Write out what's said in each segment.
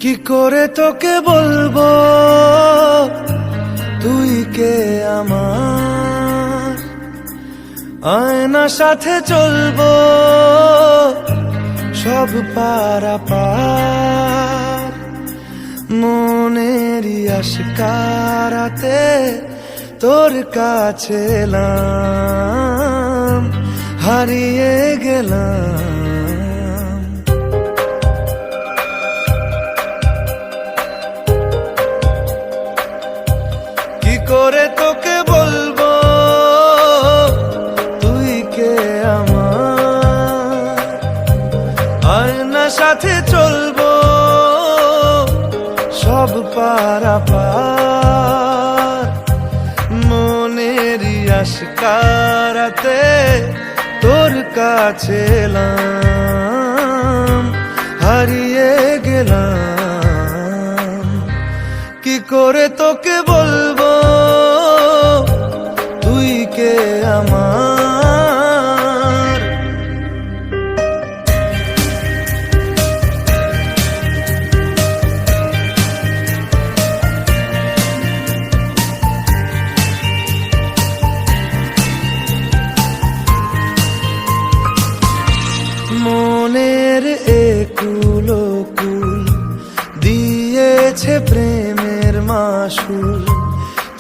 কি করে তোকে বলবো তুই কে আমার, আয়না সাথে চলবো সব পারাপার, মনেরই আশকারাতে তোর কাছে এলাম, হারিয়ে গেলাম। কি করে তোকে বলবো তুই কে আমার, আয়না সাথে চলবো সব পারাপার, মনেরই আশকারাতে তোর কাছে এলাম, হারিয়ে গেলাম। কি করে তোকে বলবো তুই কে আমার। মনের একুল কুল দিয়েছে প্রেমের মাসুল,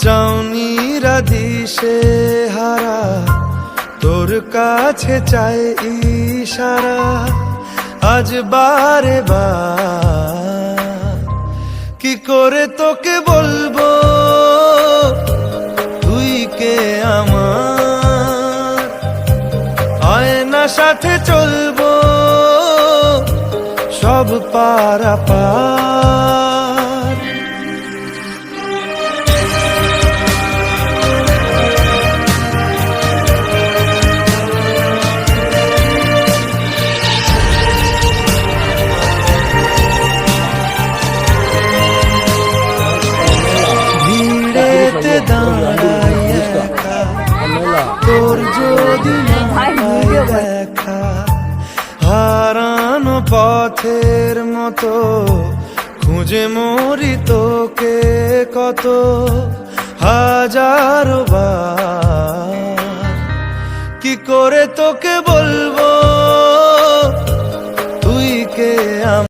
চাউনিরা দিশে হারা তোর কাছে চাই ইশারা, আজ বারে বার। কি করে তোকে বলবো তুই কে আমার, আয়না সাথে চলবো সব পারাপার। ভিড়েতে দাঁড়াই একা, তোর যদি দেখা, হারানো পথের মতো খুঁজে মরি তোকে কত হাজারো বার। কি করে তোকে বলবো